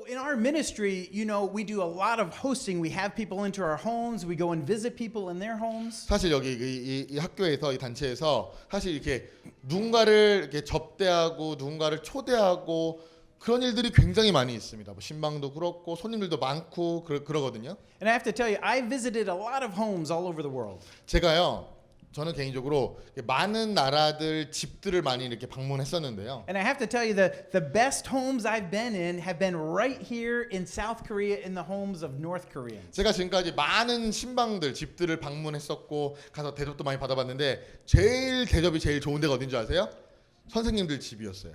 So in our ministry, you know, we do a lot of hosting. We have people into our homes. We go and visit people in their homes. 사실 여기 이 학교에서 이 단체에서 사실 이렇게 누군가를 이렇게 접대하고 누군가를 초대하고 그런 일들이 굉장히 많이 있습니다. 뭐 신방도 그렇고 손님들도 많고 그러거든요. And I have to tell you, I visited a lot of homes all over the world. 저는 개인적으로 많은 나라들 집들을 많이 이렇게 방문했었는데요. And I have to tell you that the best homes I've been in have been right here in South Korea in the homes of North Koreans. 제가 지금까지 많은 신방들 집들을 방문했었고 가서 대접도 많이 받아봤는데 제일 대접이 제일 좋은 데가 어딘지 아세요? 선생님들 집이었어요.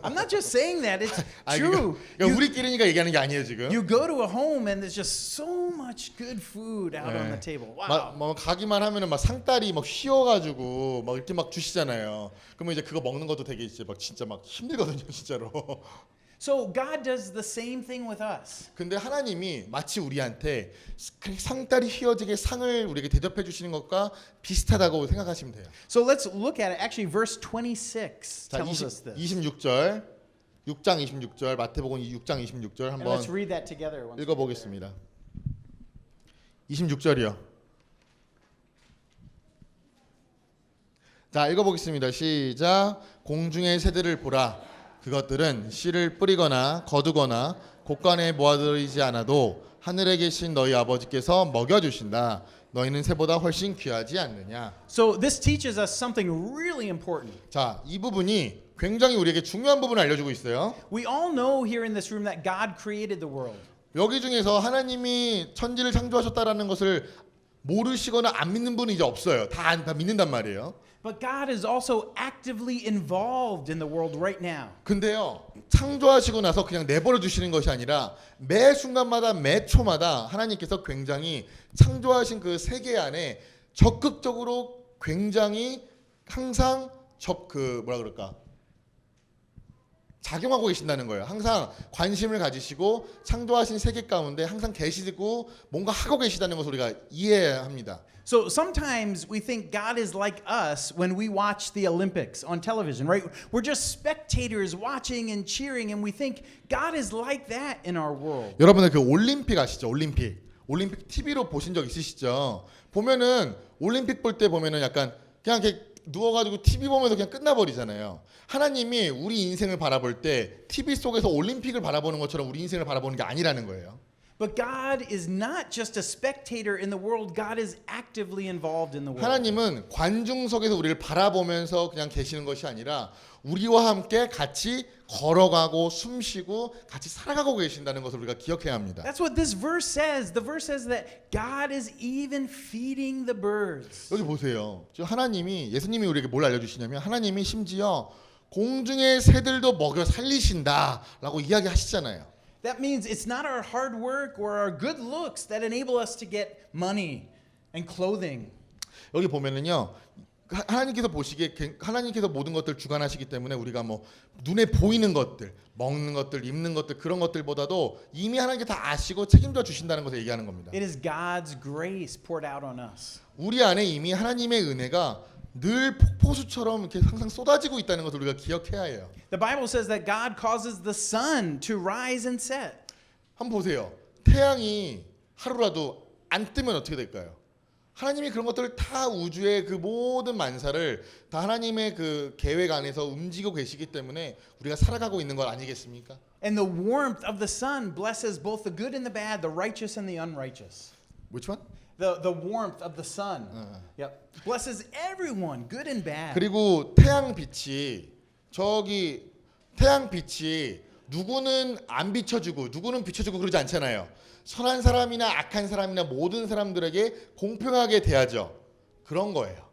I'm not just saying that, it's true. 그러니까 우리끼리니까 얘기하는 게 아니에요 지금. You go to a home and there's just so much good food out on the table. Wow. 뭐 가기만 하면은 막 상다리 막 휘어가지고 막 이렇게 막 주시잖아요. 그러면 이제 그거 먹는 것도 되게 이제 막 진짜 막 힘들거든요 진짜로. So God does the same thing with us. 근데 하나님이 마치 우리한테 상다리 휘어지게 상을 우리에게 대접해 주시는 것과 비슷하다고 생각하시면 돼요. So let's look at it. Actually, verse 26 자, tells us this. 26절, 6장 26절, 마태복음 6장 26절 And 한번 let's read that together. once 읽어보겠습니다. 26절이요. 자, 읽어보겠습니다. 시작. 공중의 새들을 보라. 그것들은 씨를 뿌리거나 거두거나 곳간에 모아들이지 않아도 하늘에 계신 너희 아버지께서 먹여주신다. 너희는 새보다 훨씬 귀하지 않느냐. So this teaches us something really important. 자, 이 부분이 굉장히 우리에게 중요한 부분을 알려주고 있어요. We all know here in this room that God created the world. 여기 중에서 하나님이 천지를 창조하셨다라는 것을 모르시거나 안 믿는 분이 이제 없어요. 다 믿는단 말이에요. But God is also actively involved in the world right now. 근데요, 창조하시고 나서 그냥 내버려 두시는 것이 아니라 매 순간마다 매 초마다 하나님께서 굉장히 창조하신 그 세계 안에 적극적으로 굉장히 항상 작용하고 계신다는 거예요. 항상 관심을 가지시고 창조하신 세계 가운데 항상 계시고 뭔가 하고 계시다는 것을 우리가 이해해야 합니다. So sometimes we think God is like us when we watch the Olympics on television, right? We're just spectators watching and cheering, and we think God is like that in our world. 여러분들 그 올림픽 아시죠? 올림픽 TV로 보신 적 있으시죠? 보면은 올림픽 볼 때 보면은 약간 그냥 이렇게 누워가지고 TV 보면서 그냥 끝나버리잖아요. 하나님이 우리 인생을 바라볼 때 TV 속에서 올림픽을 바라보는 것처럼 우리 인생을 바라보는 게 아니라는 거예요. But God is not just a spectator in the world. God is actively involved in the world. 하나님은 관중석에서 우리를 바라보면서 그냥 계시는 것이 아니라 우리와 함께 같이 걸어가고 숨쉬고 같이 살아가고 계신다는 것을 우리가 기억해야 합니다. That's what this verse says. The verse says that God is even feeding the birds. 여기 보세요. 예수님이 우리에게 뭘 알려주시냐면 하나님이 심지어 공중의 새들도 먹여 살리신다라고 이야기하시잖아요. That means it's not our hard work or our good looks that enable us to get money and clothing. 여기 보면은요. 하나님께서 보시기에 하나님께서 모든 것들 주관하시기 때문에 우리가 뭐 눈에 보이는 것들, 먹는 것들, 입는 것들 그런 것들보다도 이미 하나님께 다 아시고 책임져 주신다는 것을 얘기하는 겁니다. It is God's grace poured out on us. 우리 안에 이미 하나님의 은혜가 늘 폭포수처럼 이렇게 항상 쏟아지고 있다는 것을 우리가 기억해야 해요. The Bible says that God causes the sun to rise and set. 한번 보세요. 태양이 하루라도 안 뜨면 어떻게 될까요? 하나님이 그런 것들을 다 우주의 그 모든 만사를 다 하나님의 그 계획 안에서 움직이고 계시기 때문에 우리가 살아가고 있는 것 아니겠습니까? And the warmth of the sun blesses both the good and the bad, the righteous and the unrighteous. Which one? The warmth of the sun. Yep. Blesses everyone, good and bad. 그리고 태양빛이 누구는 안 비춰주고 누구는 비춰주고 그러지 않잖아요. 선한 사람이나 악한 사람이나 모든 사람들에게 공평하게 대하죠. 그런 거예요.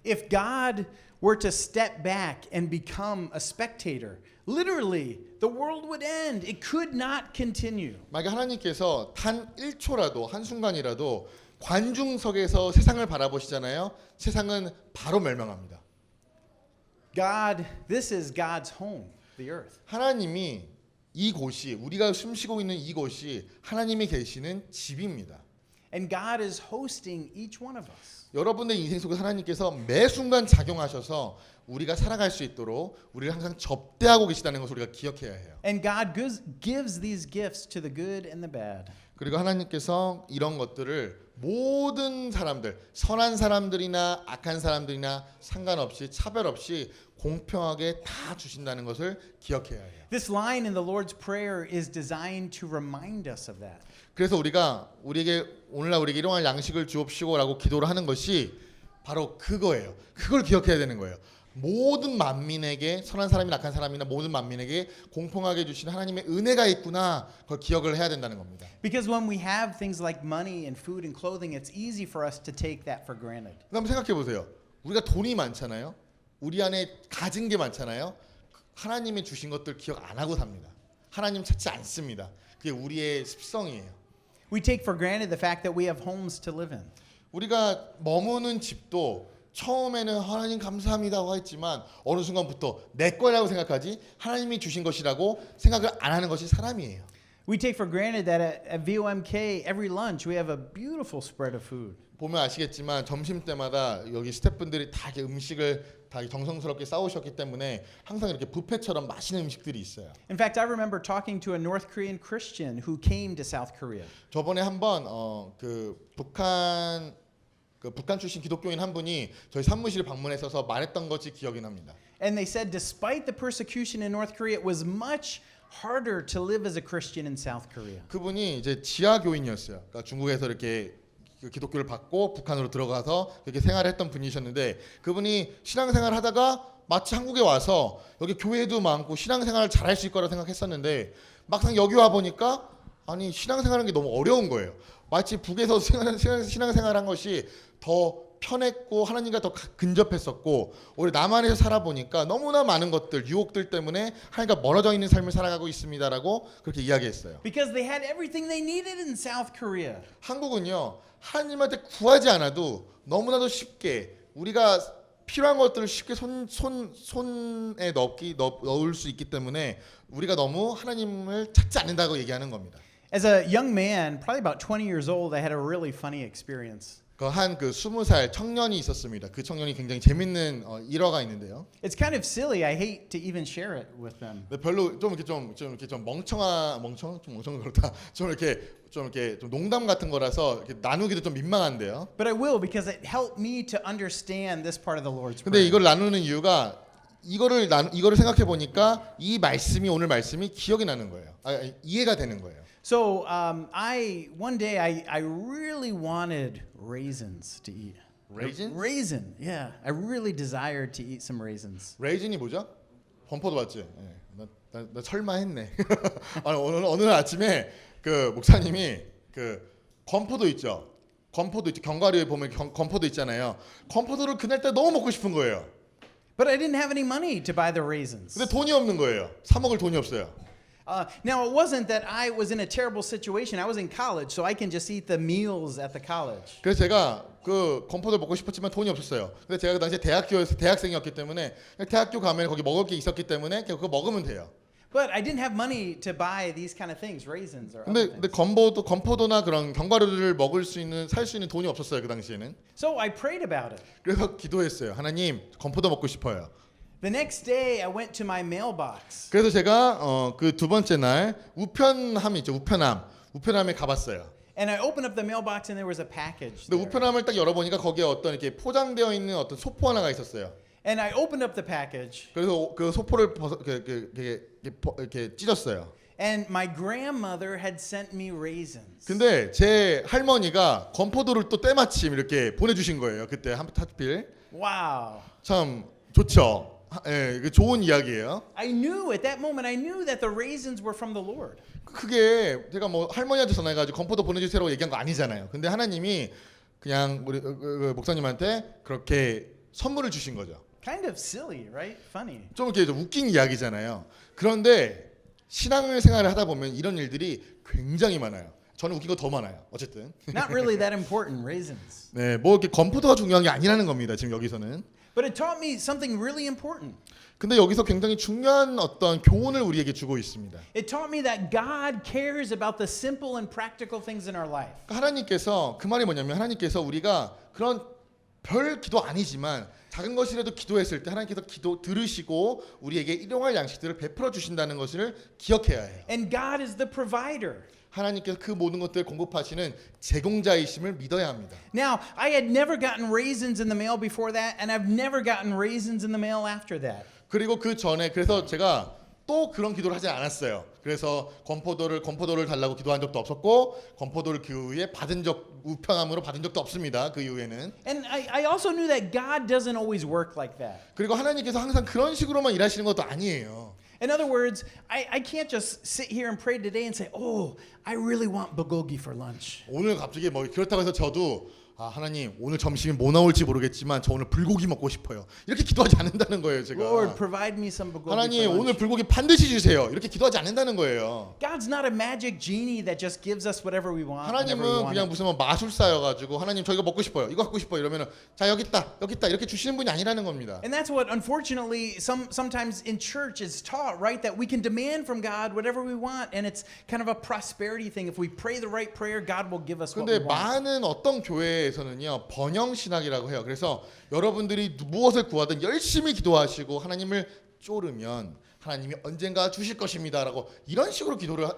If God were to step back and become a spectator, literally the world would end. It could not continue. 만약 하나님께서 단 1초라도 한순간이라도 관중석에서 세상을 바라보시잖아요. 세상은 바로 멸망합니다. God, this is God's home, the earth. 하나님이 이곳이 우리가 숨쉬고 있는 이곳이 하나님이 계시는 집입니다. And God is hosting each one of us. 여러분의 인생 속에 하나님께서 매 순간 작용하셔서 우리가 살아갈 수 있도록 우리를 항상 접대하고 계시다는 것을 우리가 기억해야 해요. And God gives these gifts to the good and the bad. 그리고 하나님께서 이런 것들을 모든 사람들, 선한 사람들이나 악한 사람들이나 상관없이 차별 없이 공평하게 다 주신다는 것을 기억해야 해요. This line in the Lord's Prayer is designed to remind us of that. 그래서 우리가 오늘날 우리에게 일용할 양식을 주옵시고라고 기도를 하는 것이 바로 그거예요. 그걸 기억해야 되는 거예요. 모든 만민에게 선한 사람이나 악한 사람이나 모든 만민에게 공평하게 주신 하나님의 은혜가 있구나. 그걸 기억을 해야 된다는 겁니다. Because when we have things like money and food and clothing, it's easy for us to take that for granted. 한번 생각해 보세요. 우리가 돈이 많잖아요. 우리 안에 가진 게 많잖아요. 하나님이 주신 것들 기억 안 하고 삽니다. 하나님 찾지 않습니다. 그게 우리의 습성이에요. We take for granted the fact that we have homes to live in. 우리가 머무는 집도 처음에는 하나님 감사합니다고 했지만 어느 순간부터 내 거라고 생각하지 하나님이 주신 것이라고 생각을 안 하는 것이 사람이에요. We take for granted that at VOMK every lunch we have a beautiful spread of food. 보면 아시겠지만 점심 때마다 여기 스태프분들이 다 이렇게 음식을 다 정성스럽게 싸우셨기 때문에 항상 이렇게 뷔페처럼 맛있는 음식들이 있어요. In fact, I remember talking to a North Korean Christian who came to South Korea. 저번에 한번 북한 출신 기독교인 한 분이 저희 사무실을 방문했어서 말했던 것이 기억이 납니다. And they said despite the persecution in North Korea, it was much harder to live as a Christian in South Korea. 그분이 이제 지하 교인이었어요. 그러니까 중국에서 이렇게 기독교를 받고 북한으로 들어가서 그렇게 생활했던 분이셨는데 그분이 신앙생활 하다가 마치 한국에 와서 여기 교회도 많고 신앙생활을 잘할 수 있을 거라고 생각했었는데 막상 여기 와 보니까 아니 신앙생활하는 게 너무 어려운 거예요. 마치 북에서 신앙생활한 것이 더 편했고 하나님과 더 근접했었고 우리 남한에서 살아보니까 너무나 많은 것들 유혹들 때문에 하나님과 멀어져 있는 삶을 살아가고 있습니다라고 그렇게 이야기했어요. Because they had everything they needed in South Korea. 한국은요 하나님한테 구하지 않아도 너무나도 쉽게 우리가 필요한 것들을 쉽게 손에 넣을 수 있기 때문에 우리가 너무 하나님을 찾지 않는다고 얘기하는 겁니다. As a young man, probably about 20 years old, I had a really funny experience. 한 20살 청년이 있었습니다. 그 청년이 굉장히 재밌는 일화가 있는데요. It's kind of silly. I hate to even share it with them. 별로 좀 멍청한 그렇다. 좀 농담 같은 거라서 이렇게 나누기도 좀 민망한데요. But I will because it helped me to understand this part of the Lord's 근데 Prayer. 이걸 나누는 이유가 이거를 생각해 보니까 오늘 말씀이 기억이 나는 거예요. 이해가 되는 거예요. So one day I really wanted raisins to eat. Raisin? Raisin, yeah. I really desired to eat some raisins. 레이진이 뭐죠? 범퍼도 맞지? 네. 나 설마 했네. 아니, 어느 날 아침에 그 목사님이 그 건포도 있죠. 견과류에 보면 건포도 있잖아요. 건포도를 그날따라 너무 먹고 싶은 거예요. But I didn't have any money to buy the raisins. 근데 돈이 없는 거예요. 사 먹을 돈이 없어요. Now, it wasn't that I was in a terrible situation. I was in college, so I can just eat the meals at the college. 그래서 제가 그 건포도를 먹고 싶었지만 돈이 없었어요. 근데 제가 그 당시에 대학생이었기 때문에 대학교 가면 거기 먹을 게 있었기 때문에 그냥 그거 먹으면 돼요. But I didn't have money to buy these kind of things, raisins or other 근데 things. 건포도나 그런 견과류를 살 수 있는 돈이 없었어요. 그 당시에는. So I prayed about it. 그래서 기도했어요. 하나님, 건포도 먹고 싶어요. The next day, I went to my mailbox. 그래서 제가 그 두 번째 날 우편함이 있죠. 우편함에 가봤어요. And I opened up the mailbox and there was a package 근데 there. 우편함을 딱 열어보니까 거기에 어떤 이렇게 포장되어 있는 어떤 소포 하나가 있었어요. And I opened up the package. 그래서 그 소포를 이렇게 찢었어요. And my grandmother had sent me raisins. 근데 제 할머니가 건포도를 또 때마침 이렇게 보내주신 거예요. 그때 하필. Wow. 참 좋죠. 예, 그 좋은 이야기예요. I knew at that moment, I knew that the raisins were from the Lord. 그게 제가 뭐 할머니한테 전화해가지고 건포도 보내주세요라고 얘기한 거 아니잖아요. 근데 하나님이 그냥 우리 목사님한테 그렇게 선물을 주신 거죠. Kind of silly, right? Funny. 좀 이렇게 웃긴 이야기잖아요. 그런데 신앙생활을 하다 보면 이런 일들이 굉장히 많아요. 저는 웃긴 거 더 많아요. 어쨌든. Not really that important, raisins. 네, 뭐 이렇게 건포도가 중요한 게 아니라는 겁니다. 지금 여기서는. But it taught me something really important. 근데 여기서 굉장히 중요한 어떤 교훈을 우리에게 주고 있습니다. It taught me that God cares about the simple and practical things in our life. 그러니까 하나님께서 그 말이 뭐냐면 하나님께서 우리가 그런 별 기도 아니지만 작은 것이라도 기도했을 때 하나님께서 기도 들으시고 우리에게 일용할 양식들을 베풀어 주신다는 것을 기억해야 해요. And God is the provider. 하나님께서 그 모든 것들을 공급하시는 제공자이심을 믿어야 합니다. Now, I had never gotten raisins in the mail before that, and I've never gotten raisins in the mail after that. 그리고 그 전에 그래서 제가 또 그런 기도를 하지 않았어요. 그래서 건포도를 달라고 기도한 적도 없었고 건포도를 그 이후에 우편함으로 받은 적도 없습니다. 그 이후에는. And I also knew that God doesn't always work like that. 그리고 하나님께서 항상 그런 식으로만 일하시는 것도 아니에요. In other words, I can't just sit here and pray today and say, "Oh, I really want bulgogi for lunch." 오늘 갑자기 뭐 그렇다고 해서 저도 하나님 오늘 점심이 뭐 나올지 모르겠지만 저 오늘 불고기 먹고 싶어요. 이렇게 기도하지 않는다는 거예요, 제가. Lord, provide me some bulgogi 하나님 for 오늘 lunch. 불고기 반드시 주세요. 이렇게 기도하지 않는다는 거예요. God's not a magic genie that just gives us whatever we want. whenever we 하나님은 want 그냥 it. 무슨 뭐 마술사여가지고 하나님 저 이거 먹고 싶어요. 이거 갖고 싶어요. 이러면은 자 여기 있다 이렇게 주시는 분이 아니라는 겁니다. And that's what, unfortunately, sometimes in church is taught, right? That we can demand from God whatever we want, and it's kind of a prosperity thing. If we pray the right prayer, God will give us what we 근데 want. 많은 어떤 교회에서는요 번영 신학이라고 해요. 그래서 여러분들이 무엇을 구하든 열심히 기도하시고 하나님을 쪼르면 하나님이 언젠가 주실 것입니다라고 이런 식으로 기도를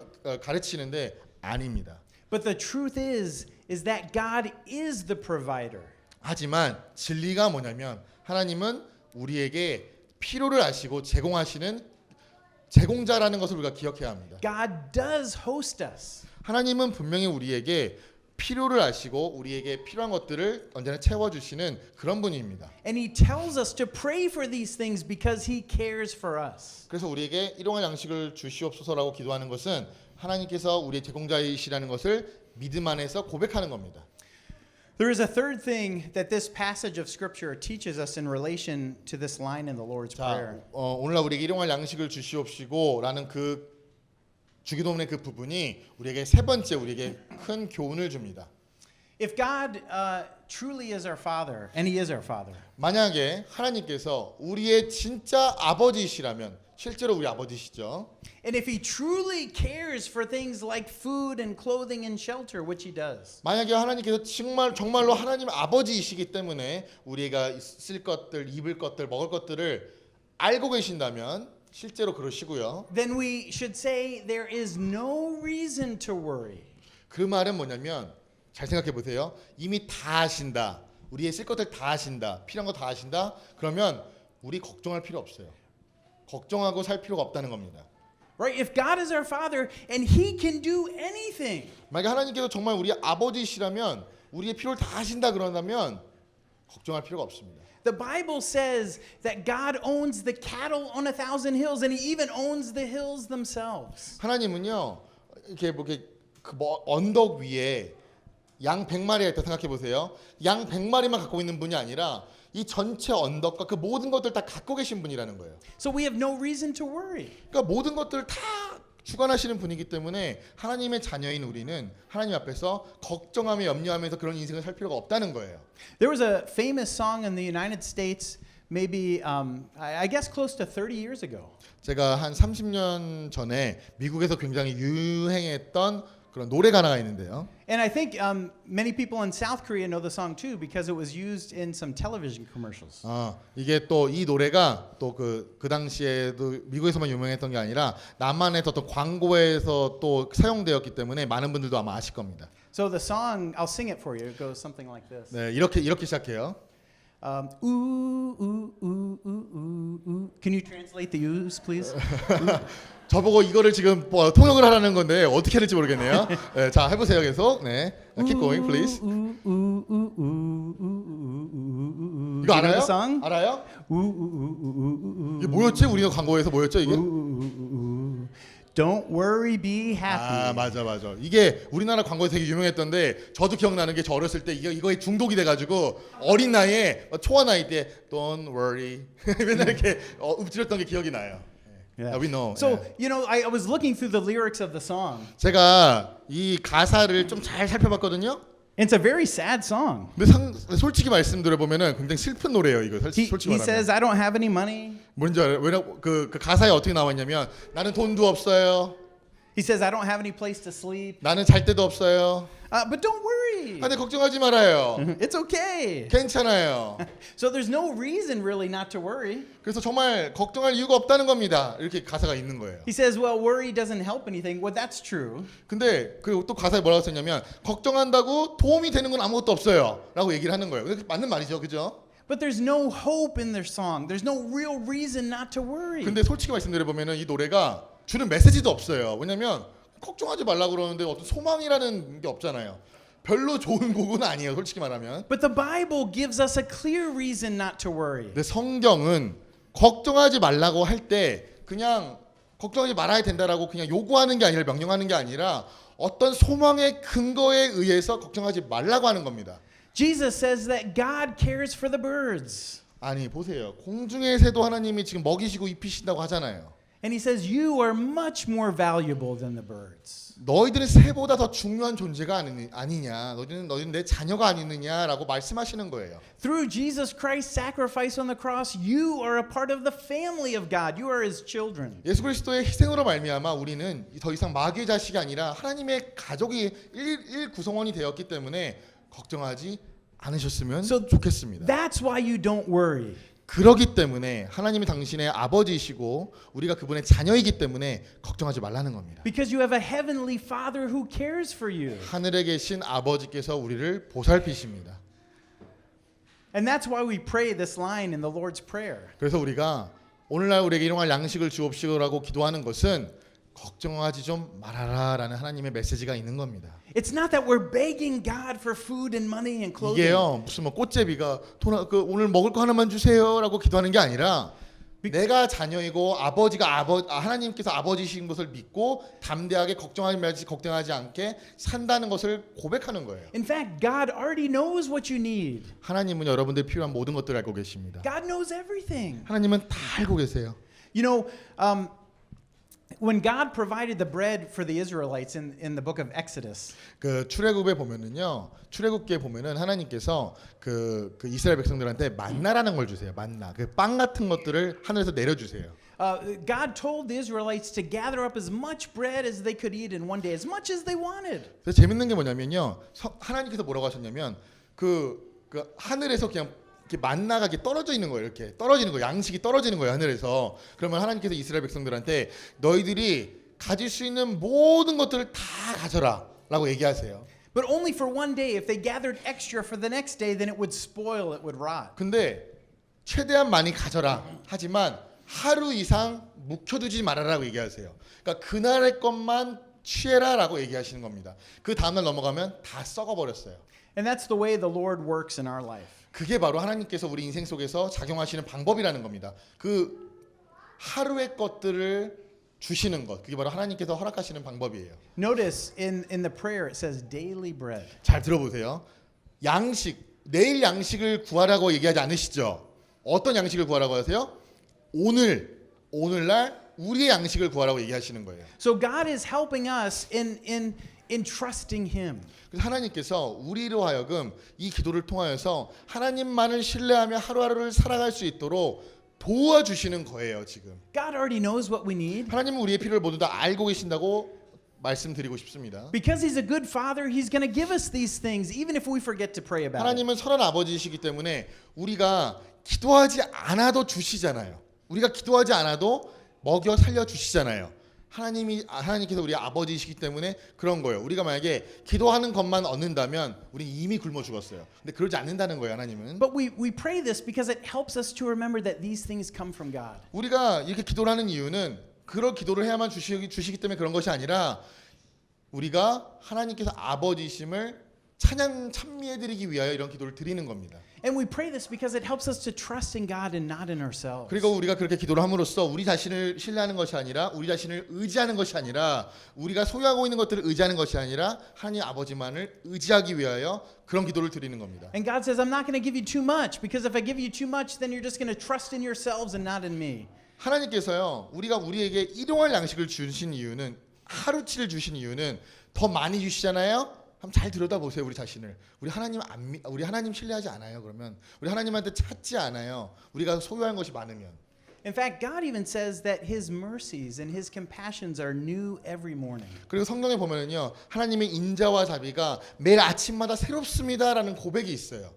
가르치는데 아닙니다. But the truth is that God is the provider. 하지만 진리가 뭐냐면 하나님은 우리에게 필요를 아시고 제공하시는 제공자라는 것을 우리가 기억해야 합니다. God does host us. 하나님은 분명히 우리에게 필요를 아시고 우리에게 필요한 것들을 언제나 채워주시는 그런 분입니다. And He tells us to pray for these things because He cares for us. 그래서 우리에게 일용할 양식을 주시옵소서라고 기도하는 것은 하나님께서 우리의 제공자이시라는 것을 믿음 안에서 고백하는 겁니다. There is a third thing that this passage of Scripture teaches us in relation to this line in the Lord's Prayer. 오늘날 우리에게 일용할 양식을 주시옵시고라는 그 주기도문의 그 부분이 우리에게 세 번째 우리에게 큰 교훈을 줍니다. If God truly is our Father, and He is our Father, 만약에 하나님께서 우리의 진짜 아버지이시라면 실제로 우리 아버지시죠. and if He truly cares for things like food and clothing and shelter, which He does, 만약에 하나님께서 정말로 하나님 아버지이시기 때문에 우리가 쓸 것들, 입을 것들, 먹을 것들을 알고 계신다면 실제로 그러시고요. then we should say there is no reason to worry. 그 말은 뭐냐면 잘 생각해 보세요. 이미 다 아신다. 우리의 쓸 것들 다 아신다. 필요한 거 다 아신다. 그러면 우리 걱정할 필요 없어요. 걱정하고 살 필요가 없다는 겁니다. Right? If God is our Father and He can do anything, 만약에 하나님께서 정말 우리 아버지시라면 우리의 필요를 다 아신다 그런다면 걱정할 필요가 없습니다. the Bible says that God owns the cattle on 1,000 hills and He even owns the hills themselves. 하나님은요 이렇게 뭐 언덕 위에 양 100마리가 있다 생각해 보세요. 양 100마리만 갖고 있는 분이 아니라 이 전체 언덕과 그 모든 것들 다 갖고 계신 분이라는 거예요. So we have no reason to worry. 그러니까 모든 것들을 다 주관하시는 분이기 때문에 하나님의 자녀인 우리는 하나님 앞에서 걱정하며 염려하면서 그런 인생을 살 필요가 없다는 거예요. There was a famous song in the United States, maybe I guess close to 30 years ago. 제가 한 30년 전에 미국에서 굉장히 유행했던 그런 노래 가사가 있는데요. And I think many people in South Korea know the song too because it was used in some television commercials. 이게 또 이 노래가 또 그 당시에도 미국에서만 유명했던 게 아니라 남한에서 어떤 광고에서 또 사용되었기 때문에 많은 분들도 아마 아실 겁니다. So the song, I'll sing it for you. It goes something like this. 네, 이렇게 시작해요. Ooh, ooh, ooh, ooh, ooh, ooh. Can you translate the oohs, please? 저보고 이거를 지금 통역을 하라는 건데 어떻게 해야 될지 모르겠네요. 네, 자 해보세요 계속. 네, keep going, please. 이거 Do you know 알아요? the song? 알아요? 이게 뭐였지? 우리가 광고에서 뭐였죠 이게? Don't worry, be happy. 맞아. 이게 우리나라 광고에서 되게 유명했던데 저도 기억나는 게 저 어렸을 때 이거에 중독이 돼가지고 어린 나이에 초아 나이 때 Don't worry 맨날 이렇게 읊조렸던 게 기억이 나요. Yeah. We know. So, you know, I was looking through the lyrics of the song. 제가 이 가사를 좀 잘 살펴봤거든요. It's a very sad song. 근데 솔직히 말씀드려 보면은 굉장히 슬픈 노래예요. 이거 솔직히 He 말하면. says, I don't have any money. 뭔지 알아요? 왜냐 그 가사에 어떻게 나왔냐면 나는 돈도 없어요. He says, I don't have any place to sleep. 나는 잘 데도 없어요. But don't worry. 근데 걱정하지 말아요. It's okay. 괜찮아요. So there's no reason really not to worry. 그래서 정말 걱정할 이유가 없다는 겁니다. 이렇게 가사가 있는 거예요. He says, well, worry doesn't help anything. Well, that's true. 근데 그리고 또 가사에 뭐라고 썼냐면 걱정한다고 도움이 되는 건 아무것도 없어요라고 얘기를 하는 거예요. 근데 맞는 말이죠, 그죠? But there's no hope in their song. There's no real reason not to worry. 근데 솔직히 말씀드려 보면은 이 노래가 주는 메시지도 없어요. 왜냐면 걱정하지 말라 그러는데 어떤 소망이라는 게 없잖아요. 별로 좋은 곡은 아니에요, 솔직히 말하면. But the Bible gives us a clear reason not to worry. 근데 성경은 걱정하지 말라고 할 때 그냥 걱정하지 말아야 된다라고 그냥 요구하는 게 아니라 명령하는 게 아니라 어떤 소망의 근거에 의해서 걱정하지 말라고 하는 겁니다. Jesus says that God cares for the birds. 아니 보세요. 공중의 새도 하나님이 지금 먹이시고 입히신다고 하잖아요. And he says, you are much more valuable than the birds. 너희들은 새보다 더 중요한 존재가 아니냐. 너희들은 내 자녀가 아니느냐라고 말씀하시는 거예요. Through Jesus Christ's sacrifice on the cross, you are a part of the family of God. You are his children. 예수 그리스도의 희생으로 말미암아 우리는 더 이상 마귀의 자식이 아니라 하나님의 가족이 일 구성원이 되었기 때문에 걱정하지 않으셨으면 좋겠습니다. That's why you don't worry. 그러기 때문에 하나님이 당신의 아버지이시고 우리가 그분의 자녀이기 때문에 걱정하지 말라는 겁니다. Because you have a heavenly Father who cares for you. 하늘에 계신 아버지께서 우리를 보살피십니다. And that's why we pray this line in the Lord's Prayer. 그래서 우리가 오늘날 우리에게 일용할 양식을 주옵시고라고 기도하는 것은 걱정하지 좀 말아라라는 하나님의 메시지가 있는 겁니다. It's not that we're begging God for food and money and clothing. 이게요 무슨 뭐 꽃제비가 오늘 먹을 거 하나만 주세요라고 기도하는 게 아니라 내가 자녀이고 하나님께서 아버지이신 것을 믿고 담대하게 걱정하지 않게 산다는 것을 고백하는 거예요. In fact, God already knows what you need. 하나님은 여러분들 필요한 모든 것들을 알고 계십니다. God knows everything. 하나님은 다 알고 계세요. You know, when God provided the bread for the Israelites in the book of Exodus, 그 출애굽에 보면은요, 출애굽기에 보면은 하나님께서 그 이스라엘 백성들한테 만나라는 걸 주세요. 만나, 그 빵 같은 것들을 하늘에서 내려주세요. God told the Israelites to gather up as much bread as they could eat in one day, as much as they wanted. 그래서 재밌는 게 뭐냐면요, 하나님께서 뭐라고 하셨냐면 그 하늘에서 그냥 이렇게 만나가 이렇게 떨어져 있는 거예요. 이렇게 떨어지는 거예요. 양식이 떨어지는 거예요. 하늘에서. 그러면 하나님께서 이스라엘 백성들한테 너희들이 가질 수 있는 모든 것들을 다 가져라라고 얘기하세요. But only for one day. If they gathered extra for the next day, then it would spoil, it would rot. 근데 최대한 많이 가져라. 하지만 하루 이상 묵혀두지 말아라고 얘기하세요. 그러니까 그날의 것만 취해라라고 얘기하시는 겁니다. 그 다음날 넘어가면 다 썩어버렸어요. And that's the way the Lord works in our life. 그게 바로 하나님께서 우리 인생 속에서 작용하시는 방법이라는 겁니다. 그 하루의 것들을 주시는 것, 그게 바로 하나님께서 허락하시는 방법이에요. Notice in the prayer it says daily bread. 잘 들어보세요. 내일 양식을 구하라고 얘기하지 않으시죠? 어떤 양식을 구하라고 하세요? 오늘날 우리의 양식을 구하라고 얘기하시는 거예요. So God is helping us in trusting Him. 그래서 하나님께서 우리로 하여금 이 기도를 통하여서 하나님만을 신뢰하며 하루하루를 살아갈 수 있도록 도와주시는 거예요. 지금 God already knows what we need. 하나님은 우리의 필요를 모두 다 알고 계신다고 말씀드리고 싶습니다. Because He's a good Father, He's going to give us these things even if we forget to pray about it. 하나님은 선한 아버지이시기 때문에 우리가 기도하지 않아도 주시잖아요. 우리가 기도하지 않아도 먹여 살려 주시잖아요. 하나님께서 우리 아버지이시기 때문에 그런 거예요. 우리가 만약에 기도하는 것만 얻는다면 우리 이미 굶어 죽었어요. 근데 그러지 않는다는 거예요, 하나님은. But we pray this because it helps us to remember that these things come from God. 우리가 이렇게 기도를 하는 이유는 그런 기도를 해야만 주시기 때문에 그런 것이 아니라 우리가 하나님께서 아버지심을 찬미해드리기 위하여 이런 기도를 드리는 겁니다. And we pray this because it helps us to trust in God and not in ourselves. 그리고 우리가 그렇게 기도를 함으로써 우리 자신을 신뢰하는 것이 아니라 우리 자신을 의지하는 것이 아니라 우리가 소유하고 있는 것들을 의지하는 것이 아니라 하나님 아버지만을 의지하기 위하여 그런 기도를 드리는 겁니다. And God says, I'm not going to give you too much because if I give you too much, then you're just going to trust in yourselves and not in me. 하나님께서요, 우리에게 일용할 양식을 주신 이유는 하루치를 주신 이유는 더 많이 주시잖아요. 한번 잘 들여다보세요. 우리 자신을. 우리 하나님 신뢰하지 않아요. 그러면 우리 하나님한테 찾지 않아요. 우리가 소유한 것이 많으면. In fact, God even says that His mercies and His compassions are new every morning. 그리고 성경에 보면은요. 하나님의 인자와 자비가 매일 아침마다 새롭습니다라는 고백이 있어요.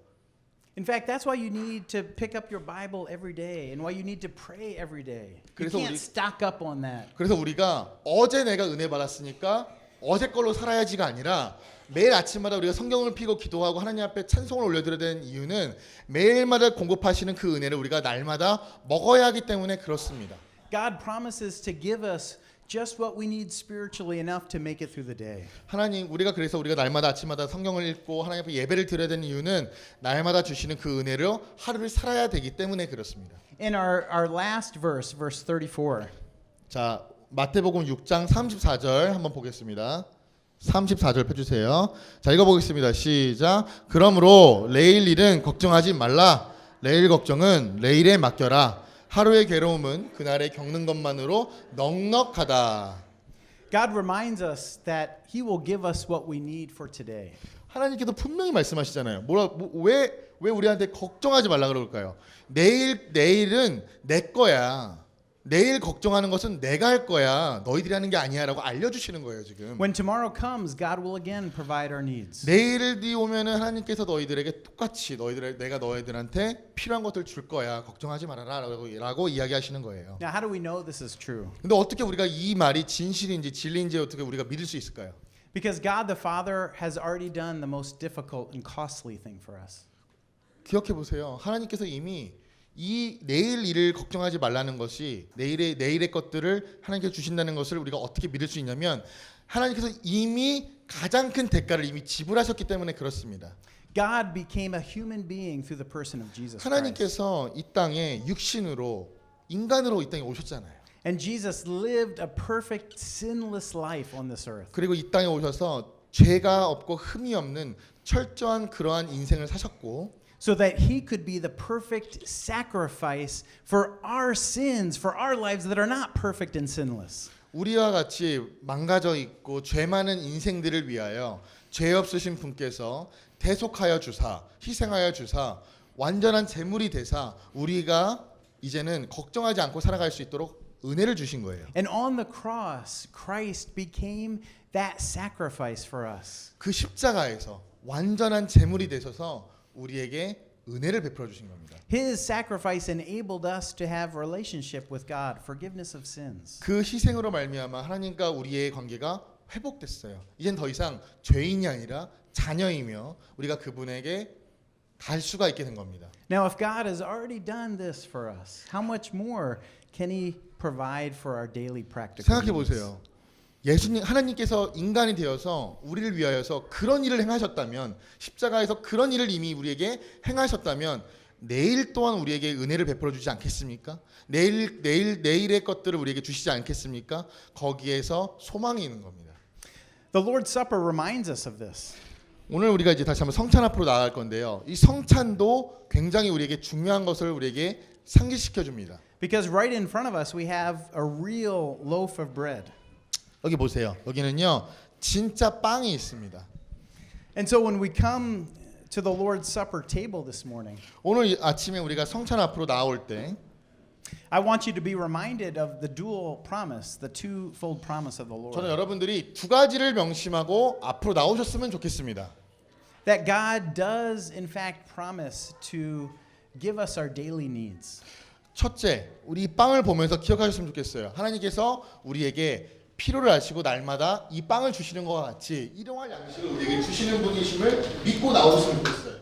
In fact, that's why you need to pick up your Bible every day and why you need to pray every day. You 그래서 can't 우리- stock up on that. 그래서 우리가 어제 내가 은혜 받았으니까 어제 걸로 살아야지가 아니라 매일 아침마다 우리가 성경을 펴고 기도하고 하나님 앞에 찬송을 올려드려야 되는 이유는 매일마다 공급하시는 그 은혜를 우리가 날마다 먹어야 하기 때문에 그렇습니다. God promises to give us just what we need spiritually enough to make it through the day. 하나님 우리가 날마다 아침마다 성경을 읽고 하나님 앞에 예배를 드려야 되는 이유는 날마다 주시는 그 은혜로 하루를 살아야 되기 때문에 그렇습니다. In our last verse, verse 34. 자, 마태복음 6장 34절 한번 보겠습니다. 34절 펴주세요. 자, 읽어보겠습니다. 시작. 그러므로 내일 일은 걱정하지 말라. 내일 걱정은 내일에 맡겨라. 하루의 괴로움은 그날에 겪는 것만으로 넉넉하다. God reminds us that He will give us what we need for today. 하나님께서 분명히 말씀하시잖아요. 왜 우리한테 걱정하지 말라 그럴까요? 내일은 내 거야. 내일 걱정하는 것은 내가 할 거야. 너희들이 하는 게 아니야라고 알려주시는 거예요 지금. When tomorrow comes, God will again provide our needs. 내일이 오면은 하나님께서 너희들에게 똑같이 내가 너희들한테 필요한 것들 줄 거야. 걱정하지 말아라라고 이야기하시는 거예요. Now, how do we know this is true? 근데 어떻게 우리가 이 말이 진실인지 진리인지 어떻게 우리가 믿을 수 있을까요? Because God the Father has already done the most difficult and costly thing for us. 기억해 보세요. 하나님께서 이미 이 내일 일을 걱정하지 말라는 것이 내일의 것들을 하나님께서 주신다는 것을 우리가 어떻게 믿을 수 있냐면 하나님께서 이미 가장 큰 대가를 이미 지불하셨기 때문에 그렇습니다. God became a human being through the person of Jesus Christ. 하나님께서 이 땅에 육신으로 인간으로 이 땅에 오셨잖아요. And Jesus lived a perfect sinless life on this earth. 그리고 이 땅에 오셔서 죄가 없고 흠이 없는 철저한 그러한 인생을 사셨고 So that He could be the perfect sacrifice for our sins, for our lives that are not perfect and sinless. 우리와 같이 망가져 있고 죄 많은 인생들을 위하여 죄 없으신 분께서 대속하여 주사 희생하여 주사 완전한 제물이 되사 우리가 이제는 걱정하지 않고 살아갈 수 있도록 은혜를 주신 거예요. And on the cross, Christ became that sacrifice for us. 그 십자가에서 완전한 제물이 되셔서 우리에게 은혜를 베풀어 주신 겁니다. His sacrifice enabled us to have relationship with God, forgiveness of sins. 그 희생으로 말미암아 하나님과 우리의 관계가 회복됐어요. 이젠 더 이상 죄인이 아니라 자녀이며 우리가 그분에게 갈 수가 있게 된 겁니다. Now, if God has already done this for us, how much more can He provide for our daily practical 생각해 needs? 보세요. 예수님 하나님께서 인간이 되어서 우리를 위하여서 그런 일을 행하셨다면 십자가에서 그런 일을 이미 우리에게 행하셨다면 내일 또한 우리에게 은혜를 베풀어 주지 않겠습니까? 내일의 것들을 우리에게 주시지 않겠습니까? 거기에서 소망이 있는 겁니다. The Lord's Supper reminds us of this. 오늘 우리가 이제 다시 한번 성찬 앞으로 나아갈 건데요. 이 성찬도 굉장히 우리에게 중요한 것을 우리에게 상기시켜 줍니다. Because right in front of us we have a real loaf of bread. 여기 보세요. 여기는요. 진짜 빵이 있습니다. And so when we come to the Lord's Supper table this morning, 오늘 아침에 우리가 성찬 앞으로 나올 때 I want you to be reminded of the dual promise, the twofold promise of the 저는 Lord. 여러분들이 두 가지를 명심하고 앞으로 나오셨으면 좋겠습니다. That God does in fact promise to give us our daily needs. 첫째, 우리 이 빵을 보면서 기억하셨으면 좋겠어요. 하나님께서 우리에게 필요를 아시고 날마다 이 빵을 주시는 것과 같이 일용할 양식을 우리에게 주시는 분이심을 믿고 나오셨으면 좋겠어요.